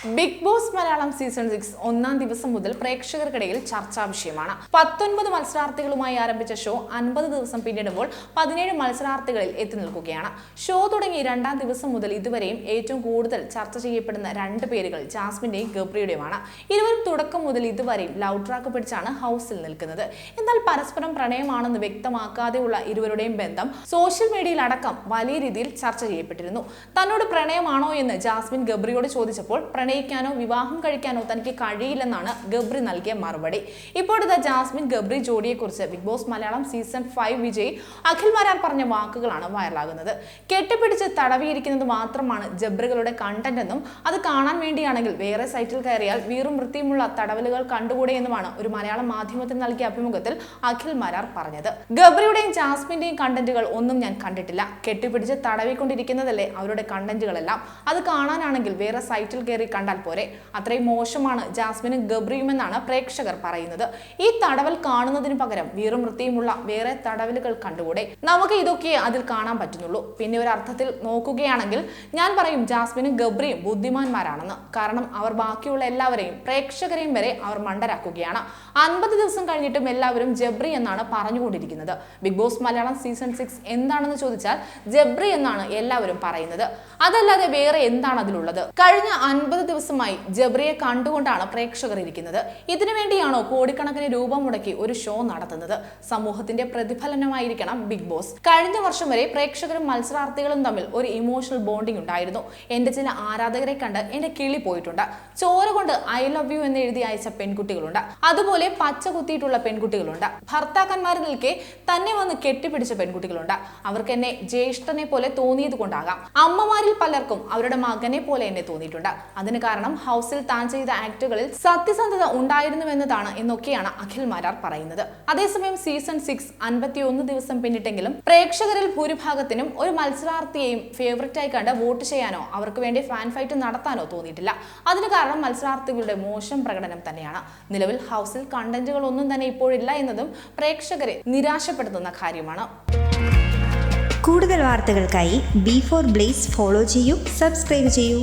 Big Boss Malayalam season 6 ഒന്നാം ദിവസം മുതൽ പ്രേക്ഷകർക്കിടയിൽ ചർച്ചാ വിഷയമാണ്. 19 മത്സരാർത്ഥികളുമായി ആരംഭിച്ച ഷോ 50 ദിവസം പിന്നിടുമ്പോൾ 17 മത്സരാർത്ഥികളിൽ എത്തി നിൽക്കുകയാണ്. ഷോ തുടങ്ങി രണ്ടാം ദിവസം മുതൽ ഇതുവരെയും ഏറ്റവും കൂടുതൽ ചർച്ച ചെയ്യപ്പെടുന്ന രണ്ട് പേരുകൾ ജാസ്മിന്റെയും ഗബ്രിയുടെയുമാണ്. ഇരുവരും തുടക്കം മുതൽ ഇതുവരെയും ലവ് ട്രാക്ക് പിടിച്ചാണ് ഹൗസിൽ നിൽക്കുന്നത്. എന്നാൽ പരസ്പരം പ്രണയമാണെന്ന് വ്യക്തമാക്കാതെയുള്ള ഇരുവരുടെയും ബന്ധം സോഷ്യൽ മീഡിയയിൽ അടക്കം വലിയ രീതിയിൽ ചർച്ച ചെയ്യപ്പെട്ടിരുന്നു. തന്നോട് പ്രണയമാണോ എന്ന് ജാസ്മിൻ ഗബ്രിയോട് ചോദിച്ചപ്പോൾ പ്രണയിക്കാനോ വിവാഹം കഴിക്കാനോ തനിക്ക് കഴിയില്ലെന്നാണ് ഗബ്രി നൽകിയ മറുപടി. ഇപ്പോഴത്തെ ജാസ്മിൻ ഗബ്രി ജോഡിയെക്കുറിച്ച് ബിഗ് ബോസ് മലയാളം സീസൺ 5 വിജയി അഖിൽ മാരാർ പറഞ്ഞ വാക്കുകളാണ് വൈറലാകുന്നത്. കെട്ടിപ്പിടിച്ച് തടവിയിരിക്കുന്നത് മാത്രമാണ് ജബ്രികളുടെ കണ്ടന്റ് എന്നും അത് കാണാൻ വേണ്ടിയാണെങ്കിൽ വേറെ സൈറ്റിൽ കയറിയാൽ വീറും വൃത്തിയുമുള്ള തടവലുകൾ കണ്ടുകൂടെ എന്നുമാണ് ഒരു മലയാളം മാധ്യമത്തിന് നൽകിയ അഭിമുഖത്തിൽ അഖിൽ മാരാർ പറഞ്ഞത്. ഗബ്രിയുടെയും ജാസ്മിന്റെയും കണ്ടന്റുകൾ ഒന്നും ഞാൻ കണ്ടിട്ടില്ല. കെട്ടിപ്പിടിച്ച് തടവിക്കൊണ്ടിരിക്കുന്നതല്ലേ അവരുടെ കണ്ടന്റുകളെല്ലാം. അത് കാണാനാണെങ്കിൽ വേറെ സൈറ്റിൽ കയറി കണ്ടാൽ പോരെ. അത്രയും മോശമാണ് ജാസ്മിനും ഗബ്രിയുമെന്നാണ് പ്രേക്ഷകർ പറയുന്നത്. ഈ തടവൽ കാണുന്നതിന് പകരം വീറും വൃത്തിയുമുള്ള വേറെ തടവലുകൾ കണ്ടുകൂടെ? നമുക്ക് ഇതൊക്കെ അതിൽ കാണാൻ പറ്റുന്നുള്ളൂ. പിന്നെ ഒരു അർത്ഥത്തിൽ നോക്കുകയാണെങ്കിൽ ഞാൻ പറയും ജാസ്മിനും ഗബ്രിയും ബുദ്ധിമാന്മാരാണെന്ന്. കാരണം അവർ ബാക്കിയുള്ള എല്ലാവരെയും പ്രേക്ഷകരെയും വരെ അവർ മണ്ടരാക്കുകയാണ്. 50 ദിവസം കഴിഞ്ഞിട്ടും എല്ലാവരും ജബ്രി എന്നാണ് പറഞ്ഞുകൊണ്ടിരിക്കുന്നത്. ബിഗ് ബോസ് മലയാളം സീസൺ 6 എന്താണെന്ന് ചോദിച്ചാൽ ജബ്രി എന്നാണ് എല്ലാവരും പറയുന്നത്. അതല്ലാതെ വേറെ എന്താണ് അതിലുള്ളത്? കഴിഞ്ഞ 50 ദിവസമായി ജബ്രിയെ കണ്ടുകൊണ്ടാണ് പ്രേക്ഷകർ ഇരിക്കുന്നത്. ഇതിനു വേണ്ടിയാണോ കോടിക്കണക്കിന് രൂപ മുടക്കി ഒരു ഷോ നടത്തുന്നത്? സമൂഹത്തിന്റെ പ്രതിഫലനമായിരിക്കണം ബിഗ് ബോസ്. കഴിഞ്ഞ വർഷം വരെ പ്രേക്ഷകരും മത്സരാർത്ഥികളും തമ്മിൽ ഒരു ഇമോഷണൽ ബോണ്ടിംഗ് ഉണ്ടായിരുന്നു. എന്റെ ചില ആരാധകരെ കണ്ട് എന്റെ കിളി പോയിട്ടുണ്ട്. ചോര കൊണ്ട് ഐ ലവ് യു എന്ന് എഴുതി അയച്ച പെൺകുട്ടികളുണ്ട്. അതുപോലെ പച്ച കുത്തിയിട്ടുള്ള പെൺകുട്ടികളുണ്ട്. ഭർത്താക്കന്മാരിൽ നിൽക്കെ തന്നെ വന്ന് കെട്ടിപ്പിടിച്ച പെൺകുട്ടികളുണ്ട്. അവർക്ക് എന്നെ ജ്യേഷ്ഠനെ പോലെ തോന്നിയത് കൊണ്ടാകാം. അമ്മമാരിൽ പലർക്കും അവരുടെ മകനെ പോലെ എന്നെ തോന്നിയിട്ടുണ്ട്. അതിന് കാരണം ഹൗസിൽ താൻ ചെയ്ത ആക്ടുകളിൽ സത്യസന്ധത ഉണ്ടായിരുന്നുവെന്നതാണ് എന്നൊക്കെയാണ് അഖിൽ മാരാർ പറയുന്നത്. അതേസമയം സീസൺ 6 51 ദിവസം പിന്നിട്ടെങ്കിലും പ്രേക്ഷകരിൽ ഭൂരിഭാഗത്തിനും ഒരു മത്സരാർത്ഥിയെയും ഫേവറേറ്റായി കണ്ട് വോട്ട് ചെയ്യാനോ അവർക്ക് വേണ്ടി ഫാൻ ഫൈറ്റ് നടത്താനോ തോന്നിയിട്ടില്ല. അതിന് കാരണം മത്സരാർത്ഥികളുടെ മോശം പ്രകടനം തന്നെയാണ്. നിലവിൽ ഹൗസിൽ കണ്ടന്റുകൾ ഒന്നും തന്നെ ഇപ്പോഴില്ല എന്നതും പ്രേക്ഷകരെ നിരാശപ്പെടുത്തുന്ന കാര്യമാണ്. കൂടുതൽ വാർത്തകൾക്കായി B4 Blaze ഫോളോ ചെയ്യൂ, സബ്സ്ക്രൈബ് ചെയ്യൂ.